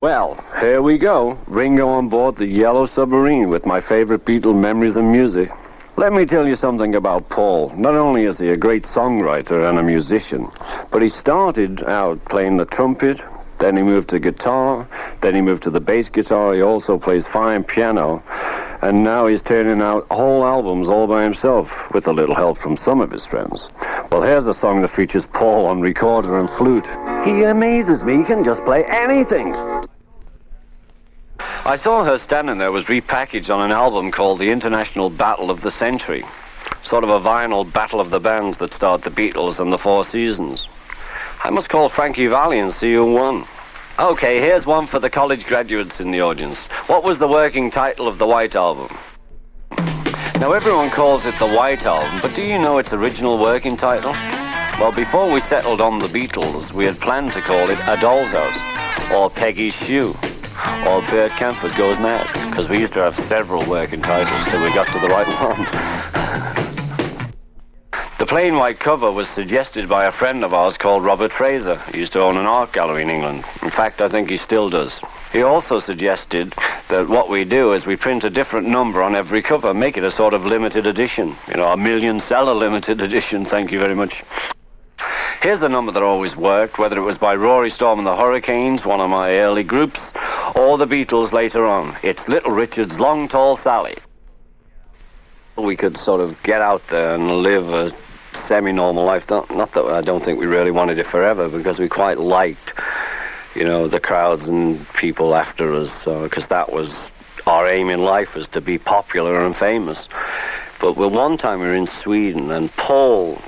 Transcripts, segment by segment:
Well, here we go. Ringo on board the Yellow Submarine with my favorite Beatle memories and music. Let me tell you something about Paul. Not only is he a great songwriter and a musician, but he started out playing the trumpet, then he moved to guitar, then he moved to the bass guitar. He also plays fine piano, and now he's turning out whole albums all by himself, with a little help from some of his friends. Well, here's a song that features Paul on recorder and flute. He amazes me, he can just play anything. I saw her standing there, was repackaged on an album called The International Battle of the Century. Sort of a vinyl battle of the bands that starred the Beatles and the Four Seasons. I must call Frankie Valli and see who won. Okay, here's one for the college graduates in the audience. What was the working title of the White Album? Now, everyone calls it the White Album, but do you know its original working title? Well, before we settled on the Beatles, we had planned to call it A Doll's House, or Peggy's Shoe, or Bert Camford Goes Mad, because we used to have several working titles till we got to the right one. The plain white cover was suggested by a friend of ours called Robert Fraser. He used to own an art gallery in England. In fact, I think he still does. He also suggested that what we do is we print a different number on every cover, make it a sort of limited edition. You know, a million-seller limited edition, thank you very much. Here's a number that always worked, whether it was by Rory Storm and the Hurricanes, one of my early groups, or the Beatles later on. It's Little Richard's Long Tall Sally. We could sort of get out there and live a semi-normal life. Not that I don't think we really wanted it forever, because we quite liked, you know, the crowds and people after us, because that was our aim in life, was to be popular and famous. But one time we were in Sweden, and Paul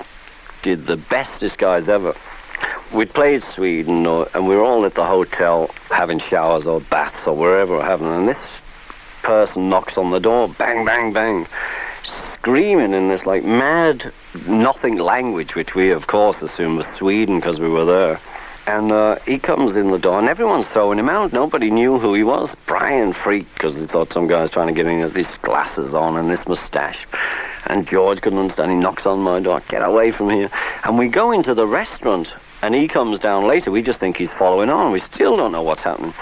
did the best disguise ever. We'd played Sweden, and we were all at the hotel having showers or baths or wherever we're having, and this person knocks on the door, bang, bang, bang, screaming in this like mad nothing language, which we of course assumed was Sweden because we were there. And he comes in the door, and everyone's throwing him out. Nobody knew who he was. Brian freaked because he thought some guy was trying to get in with these glasses on and this moustache. And George couldn't understand. He knocks on my door, get away from here. And we go into the restaurant, and he comes down later. We just think he's following on. We still don't know what's happening.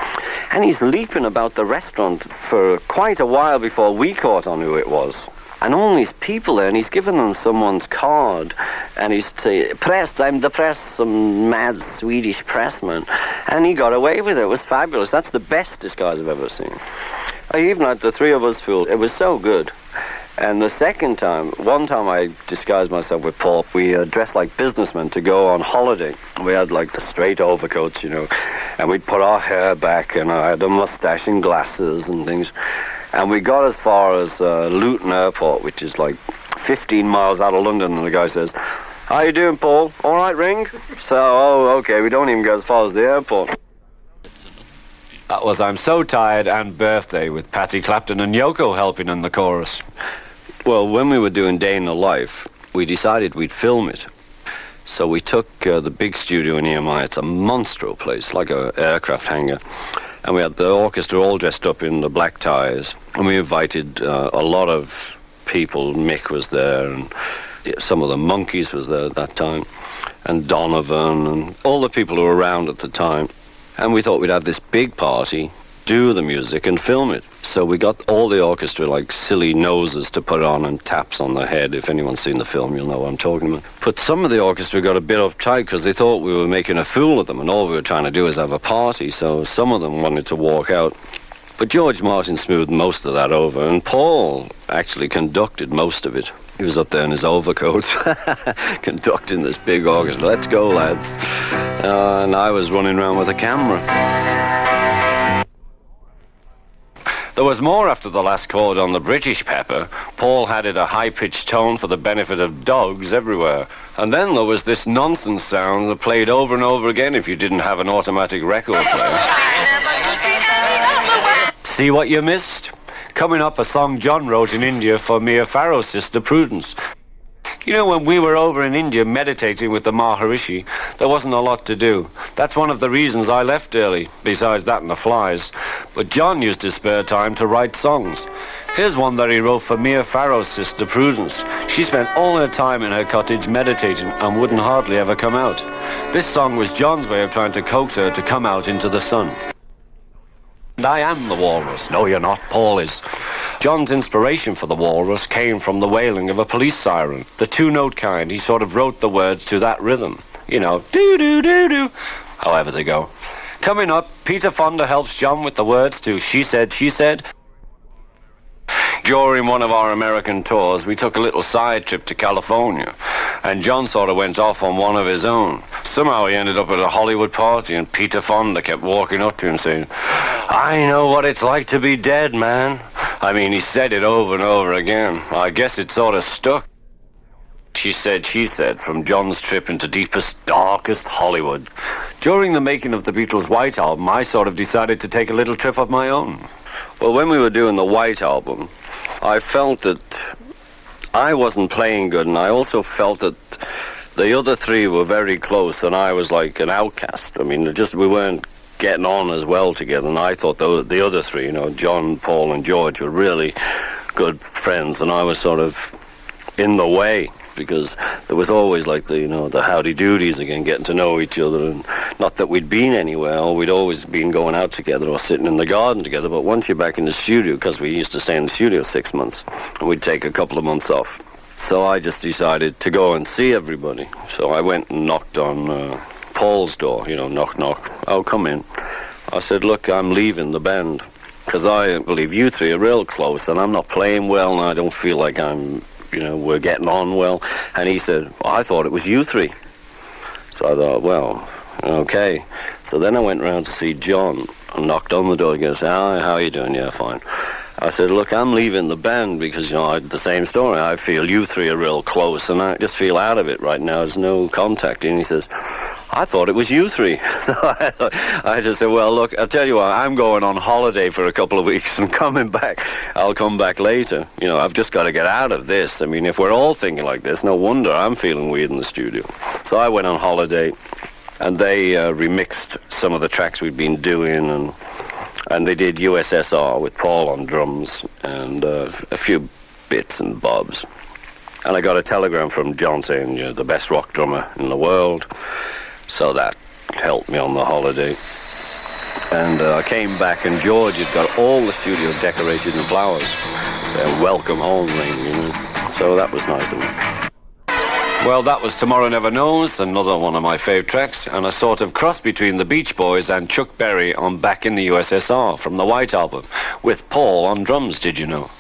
And he's leaping about the restaurant for quite a while before we caught on who it was. And all these people there, and he's given them someone's card, and he's press, I'm the press, some mad Swedish pressman, and he got away with it. It was fabulous. That's the best disguise I've ever seen. I even had the three of us fooled. It was so good. And the second time, one time I disguised myself with Paul. We dressed like businessmen to go on holiday. We had like the straight overcoats, you know, and we'd put our hair back, and I had a mustache and glasses and things. And we got as far as Luton Airport, which is like 15 miles out of London, and the guy says, "How you doing, Paul? All right, Ring?" So, okay, we don't even go as far as the airport. That was I'm So Tired and Birthday, with Patti Clapton and Yoko helping in the chorus. Well, when we were doing Day in the Life, we decided we'd film it. So we took the big studio in EMI. It's a monstro place, like an aircraft hangar. And we had the orchestra all dressed up in the black ties. And we invited a lot of people. Mick was there, and some of the Monkees was there at that time, and Donovan, and all the people who were around at the time. And we thought we'd have this big party, do the music, and film it. So we got all the orchestra like silly noses to put on and taps on the head. If anyone's seen the film, you'll know what I'm talking about. But some of the orchestra got a bit uptight because they thought we were making a fool of them, and all we were trying to do is have a party. So some of them wanted to walk out. But George Martin smoothed most of that over, and Paul actually conducted most of it. He was up there in his overcoat, conducting this big orchestra. Let's go, lads. And I was running around with a camera. There was more after the last chord on the British pepper. Paul had it a high-pitched tone for the benefit of dogs everywhere. And then there was this nonsense sound that played over and over again if you didn't have an automatic record player. See what you missed? Coming up, a song John wrote in India for Mia Farrow's sister Prudence. You know, when we were over in India meditating with the Maharishi, there wasn't a lot to do. That's one of the reasons I left early, besides that and the flies. But John used his spare time to write songs. Here's one that he wrote for Mia Farrow's sister Prudence. She spent all her time in her cottage meditating and wouldn't hardly ever come out. This song was John's way of trying to coax her to come out into the sun. I am the walrus. No, you're not. Paul is. John's inspiration for the walrus came from the wailing of a police siren. The two-note kind. He sort of wrote the words to that rhythm. You know, do-do-do-do. However they go. Coming up, Peter Fonda helps John with the words to She Said, She Said. During one of our American tours, we took a little side trip to California, and John sort of went off on one of his own. Somehow he ended up at a Hollywood party, and Peter Fonda kept walking up to him saying, "I know what it's like to be dead, man." I mean, he said it over and over again. I guess it sort of stuck. She said, from John's trip into deepest, darkest Hollywood. During the making of the Beatles' White Album, I sort of decided to take a little trip of my own. Well, when we were doing the White Album, I felt that I wasn't playing good, and I also felt that the other three were very close, and I was like an outcast. I mean, we weren't getting on as well together, and I thought the other three, you know, John, Paul, and George, were really good friends, and I was sort of in the way, because there was always like the howdy-doodies again, getting to know each other, and not that we'd been anywhere, or we'd always been going out together or sitting in the garden together, but once you're back in the studio, because we used to stay in the studio 6 months, and we'd take a couple of months off. So I just decided to go and see everybody. So I went and knocked on Paul's door, knock, knock. "Oh, come in." I said, "Look, I'm leaving the band, because I believe you three are real close, and I'm not playing well, and I don't feel like we're getting on well." And he said, "Well, I thought it was you three." So I thought, well, okay. So then I went round to see John and knocked on the door. He goes, "Hi, how you doing?" "Yeah, fine." I said, "Look, I'm leaving the band because, I had the same story. I feel you three are real close, and I just feel out of it right now. There's no contact." And he says, "I thought it was you three." So I just said, "Well, look, I'll tell you what, I'm going on holiday for a couple of weeks and coming back. I'll come back later. I've just got to get out of this. I mean, if we're all thinking like this, no wonder I'm feeling weird in the studio." So I went on holiday, and they remixed some of the tracks we'd been doing, and they did USSR with Paul on drums and a few bits and bobs. And I got a telegram from John saying, "You're the best rock drummer in the world." So that helped me on the holiday. And I came back, and George had got all the studio decorated in flowers. Welcome home ring, So that was nice of him. Well, that was Tomorrow Never Knows, another one of my favourite tracks, and a sort of cross between the Beach Boys and Chuck Berry on Back in the USSR from the White Album, with Paul on drums, did you know?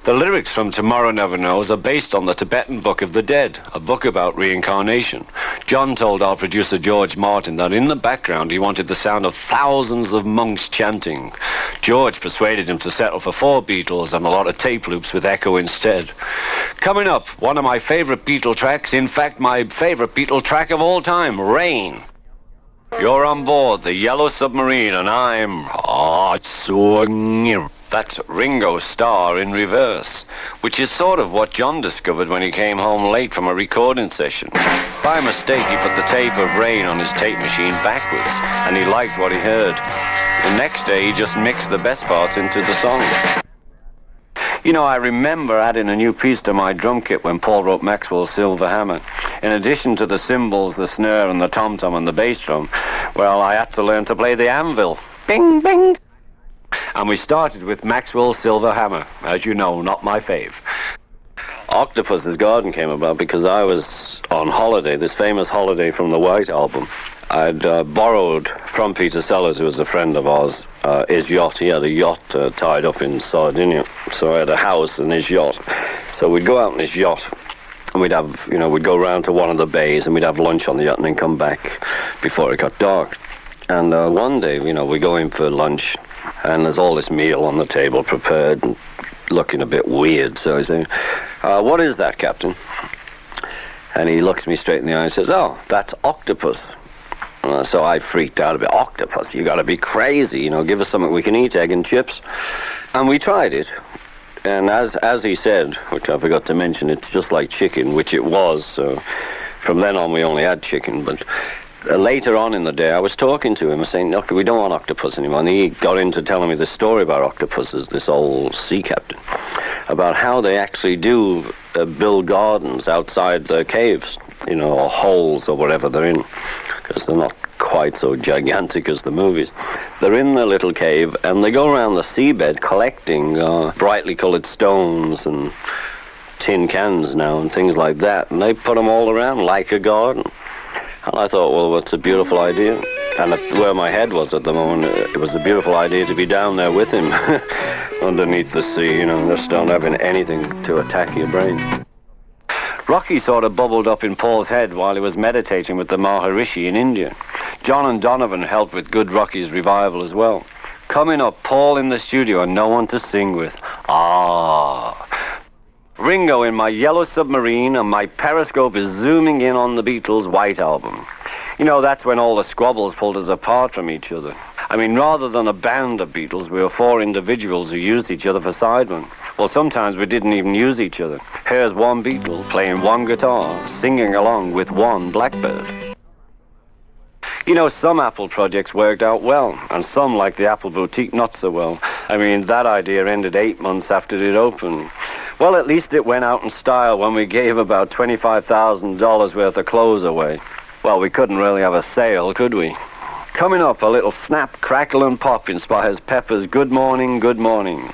The lyrics from Tomorrow Never Knows are based on the Tibetan Book of the Dead, a book about reincarnation. John told our producer George Martin that in the background he wanted the sound of thousands of monks chanting. George persuaded him to settle for 4 Beatles and a lot of tape loops with echo instead. Coming up, one of my favourite Beatle tracks, in fact my favourite Beatle track of all time, Rain. You're on board the Yellow Submarine, and I'm That's Ringo Starr in reverse, which is sort of what John discovered when he came home late from a recording session. By mistake, he put the tape of Rain on his tape machine backwards, and he liked what he heard. The next day, he just mixed the best parts into the song. I remember adding a new piece to my drum kit when Paul wrote Maxwell's Silver Hammer. In addition to the cymbals, the snare, and the tom-tom and the bass drum, well, I had to learn to play the anvil. Bing, bing! And we started with Maxwell's Silver Hammer. As you know, not my fave. Octopus's Garden came about because I was on holiday, this famous holiday from the White Album. I'd borrowed from Peter Sellers, who was a friend of ours, his yacht. He had a yacht tied up in Sardinia. So I had a house and his yacht. So we'd go out in his yacht, and we'd have, we'd go round to one of the bays, and we'd have lunch on the yacht and then come back before it got dark. And one day, we go in for lunch, and there's all this meal on the table prepared and looking a bit weird. So I say, "What is that, Captain?" And he looks me straight in the eye and says, "Oh, that's octopus." So I freaked out a bit. "Octopus? You got to be crazy. Give us something we can eat, egg and chips." And we tried it. And as he said, which I forgot to mention, it's just like chicken, which it was. So from then on, we only had chicken. But later on in the day, I was talking to him, saying, "Look, we don't want octopus anymore." And he got into telling me the story about octopuses, this old sea captain, about how they actually do build gardens outside the caves, or holes or whatever they're in, because they're not quite so gigantic as the movies. They're in their little cave, and they go around the seabed collecting brightly coloured stones and tin cans now and things like that, and they put them all around like a garden. And I thought, well, that's a beautiful idea. And where my head was at the moment, it was a beautiful idea to be down there with him underneath the sea, just not having anything to attack your brain. Rocky sort of bubbled up in Paul's head while he was meditating with the Maharishi in India. John and Donovan helped with Good Rocky's revival as well. Coming up, Paul in the studio and no one to sing with. Ringo in my yellow submarine, and my periscope is zooming in on the Beatles' White Album. That's when all the squabbles pulled us apart from each other. I mean, rather than a band of Beatles, we were 4 individuals who used each other for sidemen. Well, sometimes we didn't even use each other. Here's one Beatle playing one guitar, singing along with one Blackbird. Some Apple projects worked out well, and some, like the Apple Boutique, not so well. I mean, that idea ended 8 months after it opened. Well, at least it went out in style when we gave about $25,000 worth of clothes away. Well, we couldn't really have a sale, could we? Coming up, a little snap, crackle, and pop inspires Pepper's Good Morning, Good Morning.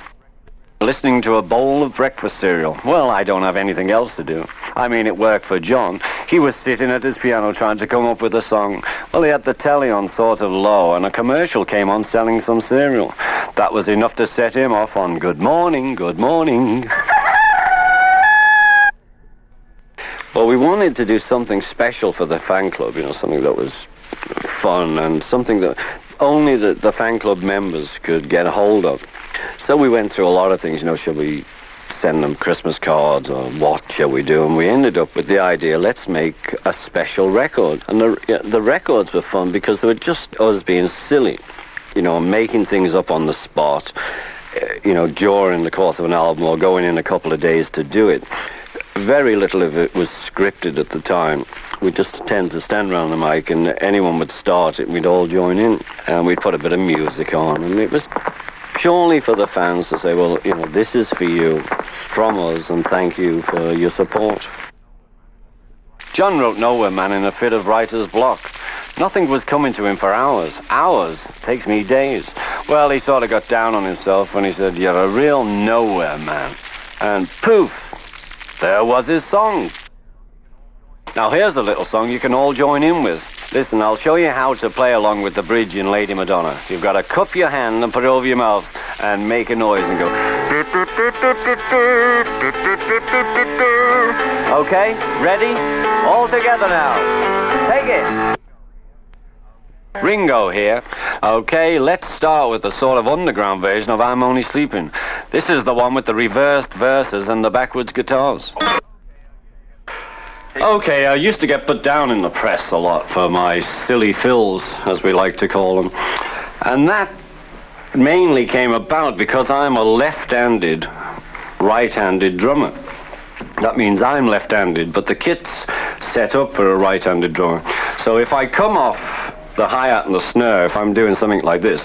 Listening to a bowl of breakfast cereal. Well, I don't have anything else to do. I mean, it worked for John. He was sitting at his piano trying to come up with a song. Well, he had the telly on sort of low, and a commercial came on selling some cereal. That was enough to set him off on Good Morning, Good Morning. Well, we wanted to do something special for the fan club, something that was fun and something that only the fan club members could get a hold of. So we went through a lot of things, shall we send them Christmas cards or what shall we do? And we ended up with the idea, let's make a special record. And the records were fun because they were just us being silly, making things up on the spot, during the course of an album or going in a couple of days to do it. Very little of it was scripted at the time. We just tend to stand around the mic and anyone would start it and we'd all join in. And we'd put a bit of music on, and it was purely for the fans to say, well, this is for you, from us, and thank you for your support. John wrote Nowhere Man in a fit of writer's block. Nothing was coming to him for hours. Hours takes me days. Well, he sort of got down on himself when he said, you're a real nowhere man. And poof, there was his song. Now here's a little song you can all join in with. Listen, I'll show you how to play along with the bridge in Lady Madonna. You've got to cup your hand and put it over your mouth and make a noise and go. Okay, ready? All together now. Take it. Ringo here. Okay, let's start with the sort of underground version of I'm Only Sleeping. This is the one with the reversed verses and the backwards guitars. Okay, I used to get put down in the press a lot for my silly fills, as we like to call them. And that mainly came about because I'm a left-handed, right-handed drummer. That means I'm left-handed, but the kit's set up for a right-handed drummer. So if I come off the hi-hat and the snare, if I'm doing something like this,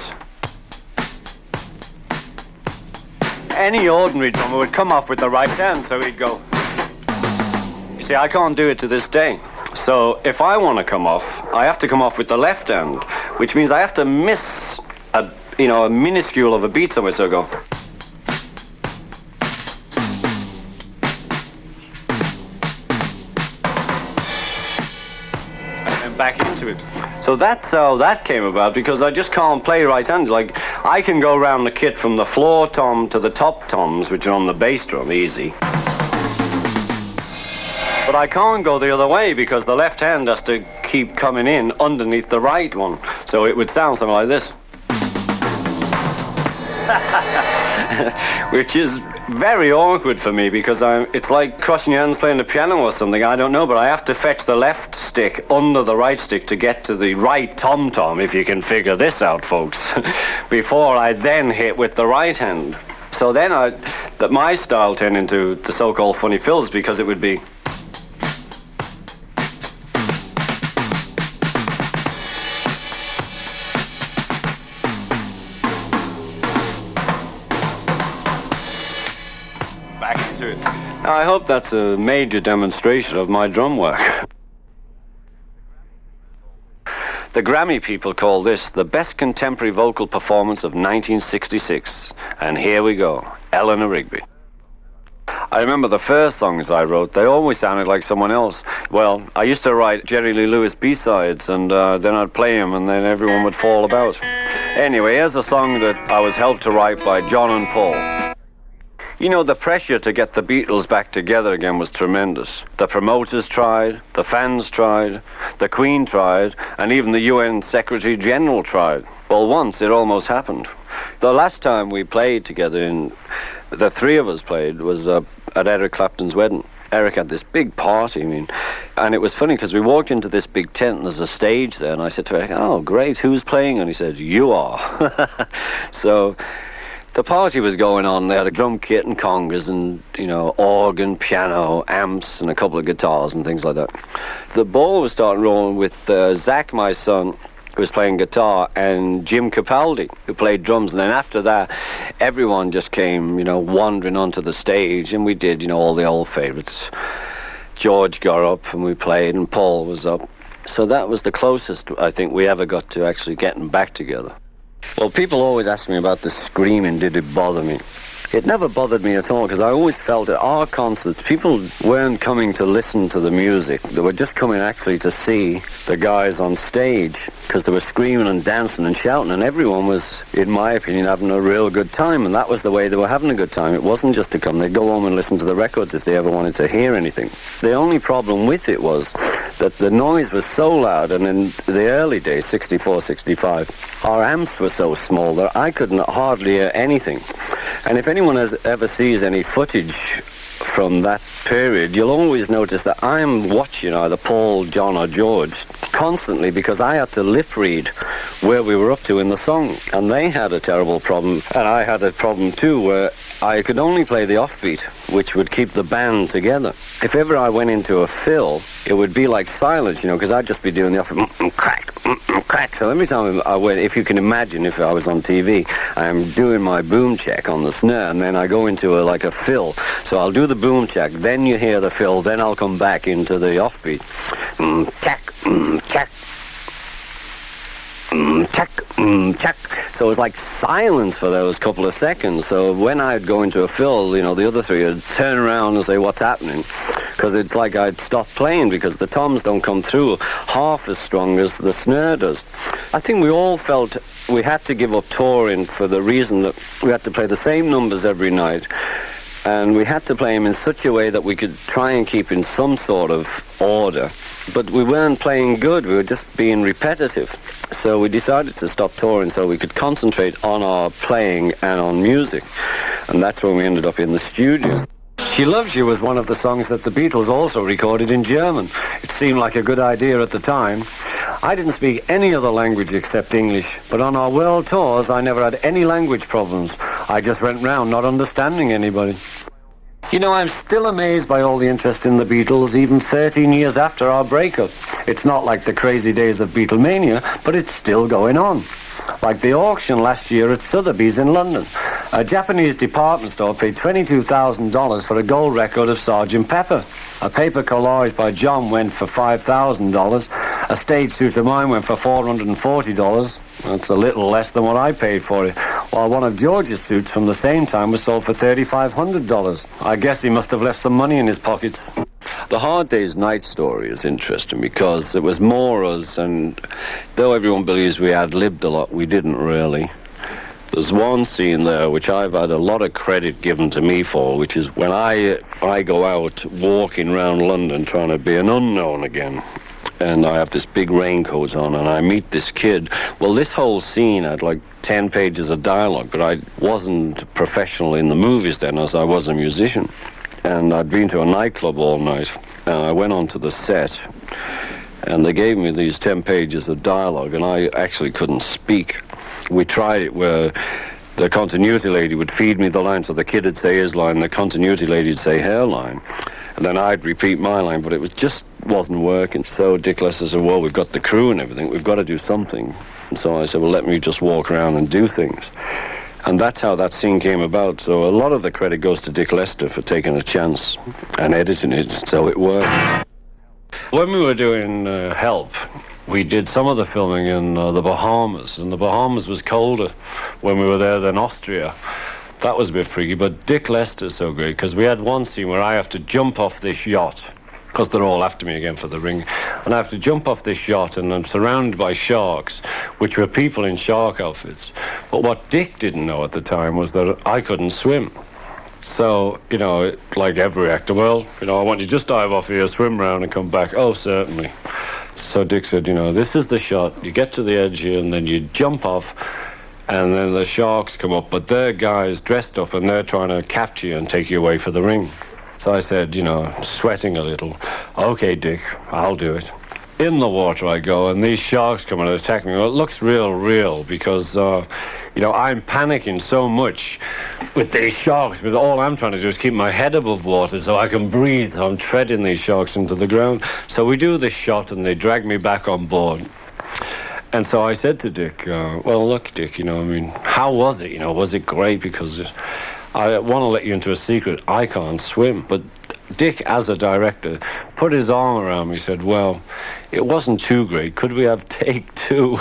any ordinary drummer would come off with the right hand, so he'd go. See, I can't do it to this day. So if I want to come off, I have to come off with the left hand, which means I have to miss a minuscule of a beat somewhere, so I go. And then back into it. So that's how that came about, because I just can't play right-handed. Like, I can go around the kit from the floor tom to the top toms, which are on the bass drum, easy. But I can't go the other way because the left hand has to keep coming in underneath the right one. So it would sound something like this. Which is very awkward for me because it's like crossing your hands playing the piano or something, I don't know, but I have to fetch the left stick under the right stick to get to the right tom-tom, if you can figure this out, folks, before I then hit with the right hand. So then my style turned into the so-called funny fills because it would be... I hope that's a major demonstration of my drum work. The Grammy people call this the best contemporary vocal performance of 1966. And here we go, Eleanor Rigby. I remember the first songs I wrote, they always sounded like someone else. Well, I used to write Jerry Lee Lewis B-sides, and then I'd play them, and then everyone would fall about. Anyway, here's a song that I was helped to write by John and Paul. You know, the pressure to get the Beatles back together again was tremendous. The promoters tried, the fans tried, the Queen tried, and even the UN Secretary General tried. Well, once it almost happened. The last time we played together, the three of us played, was at Eric Clapton's wedding. Eric had this big party, and it was funny because we walked into this big tent and there's a stage there, and I said to Eric, "Oh, great, who's playing?" And he said, "You are." So the party was going on. They had a drum kit and congas and, organ, piano, amps, and a couple of guitars and things like that. The ball was starting rolling with Zach, my son, who was playing guitar, and Jim Capaldi, who played drums. And then after that, everyone just came, wandering onto the stage, and we did, all the old favorites. George got up and we played, and Paul was up. So that was the closest I think we ever got to actually getting back together. Well, people always ask me about the screaming, did it bother me? It never bothered me at all, because I always felt at our concerts, people weren't coming to listen to the music. They were just coming actually to see the guys on stage, because they were screaming and dancing and shouting, and everyone was, in my opinion, having a real good time, and that was the way they were having a good time. It wasn't just to come. They'd go home and listen to the records if they ever wanted to hear anything. The only problem with it was that the noise was so loud, and in the early days, 64, 65, our amps were so small that I couldn't hardly hear anything. And if anyone ever sees any footage from that period, you'll always notice that I'm watching either Paul, John, or George constantly, because I had to lip read where we were up to in the song. And they had a terrible problem, and I had a problem too, where I could only play the offbeat, which would keep the band together. If ever I went into a fill, it would be like silence, because I'd just be doing the offbeat, crack, crack. So every time I went, if you can imagine, if I was on TV, I'm doing my boom check on the snare, and then I go into like a fill. So I'll do the boom check, then you hear the fill, then I'll come back into the offbeat. Check, check. Check, check. So it was like silence for those couple of seconds. So when I'd go into a fill, the other three would turn around and say, "What's happening?" Because it's like I'd stop playing, because the toms don't come through half as strong as the snare does. I think we all felt we had to give up touring for the reason that we had to play the same numbers every night. And we had to play them in such a way that we could try and keep in some sort of order. But we weren't playing good, we were just being repetitive. So we decided to stop touring so we could concentrate on our playing and on music. And that's when we ended up in the studio. She Loves You was one of the songs that the Beatles also recorded in German. It seemed like a good idea at the time. I didn't speak any other language except English, but on our world tours I never had any language problems. I just went round not understanding anybody. I'm still amazed by all the interest in the Beatles, even 13 years after our breakup. It's not like the crazy days of Beatlemania, but it's still going on. Like the auction last year at Sotheby's in London. A Japanese department store paid $22,000 for a gold record of Sgt. Pepper. A paper collage by John went for $5,000. A stage suit of mine went for $440. That's a little less than what I paid for it. While one of George's suits from the same time was sold for $3,500. I guess he must have left some money in his pockets. The Hard Day's Night story is interesting because it was more us, and though everyone believes we ad-libbed a lot, we didn't really. There's one scene there which I've had a lot of credit given to me for, which is when I go out walking around London trying to be an unknown again. And I have this big raincoat on, and I meet this kid. Well, this whole scene had like 10 pages of dialogue, but I wasn't professional in the movies then, as I was a musician. And I'd been to a nightclub all night, and I went onto the set, and they gave me these 10 pages of dialogue, and I actually couldn't speak. We tried it where the continuity lady would feed me the line, so the kid would say his line, the continuity lady would say her line, and then I'd repeat my line, but it just wasn't working. So Dick Lester said, "Well, we've got the crew and everything, we've got to do something." And so I said, "Well, let me just walk around and do things." And that's how that scene came about. So a lot of the credit goes to Dick Lester for taking a chance and editing it so it worked. When we were doing Help, We did some of the filming in the Bahamas, and the Bahamas was colder when we were there than Austria. That was a bit freaky, but Dick Lester's so great, because we had one scene where I have to jump off this yacht, because they're all after me again for the ring, and I have to jump off this yacht, and I'm surrounded by sharks, which were people in shark outfits. But what Dick didn't know at the time was that I couldn't swim. So, you know, like every actor, well, you know, I want you to just dive off here, swim round and come back. Oh, certainly. So Dick said, you know, this is the shot. You get to the edge here and then you jump off and then the sharks come up. But they're guys dressed up and they're trying to capture you and take you away for the ring. So I said, you know, sweating a little, okay, Dick, I'll do it. In the water I go and these sharks come and attack me. Well, it looks real because, you know, I'm panicking so much with these sharks, because all I'm trying to do is keep my head above water so I can breathe. I'm treading these sharks into the ground. So we do this shot and they drag me back on board. And so I said to Dick, well, look, Dick, you know, I mean, how was it? You know, was it great? Because I want to let you into a secret. I can't swim. But Dick, as a director, put his arm around me, said, well, it wasn't too great. Could we have take two?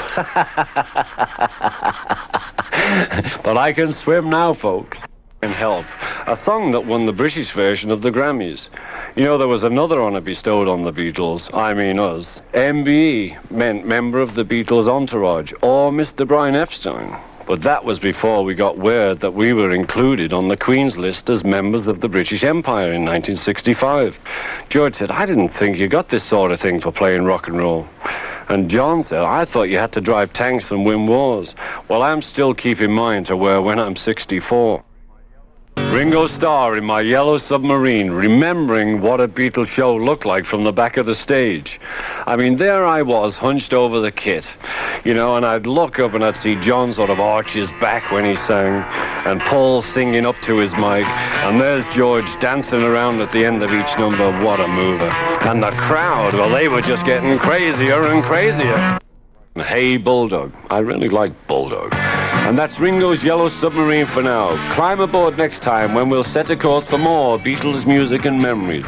But I can swim now, folks. And Help, a song that won the British version of the Grammys. You know, there was another honour bestowed on the Beatles, I mean us. MBE meant Member of the Beatles Entourage, or Mr. Brian Epstein. But that was before we got word that we were included on the Queen's list as members of the British Empire in 1965. George said, I didn't think you got this sort of thing for playing rock and roll. And John said, I thought you had to drive tanks and win wars. Well, I'm still keeping mine to wear when I'm 64. Ringo Starr in my yellow submarine, remembering what a Beatles show looked like from the back of the stage. I mean, there I was, hunched over the kit, you know, and I'd look up and I'd see John sort of arch his back when he sang, and Paul singing up to his mic, and there's George dancing around at the end of each number. What a mover. And the crowd, well, they were just getting crazier and crazier. Hey Bulldog. I really like Bulldog. And that's Ringo's Yellow Submarine for now. Climb aboard next time when we'll set a course for more Beatles music and memories.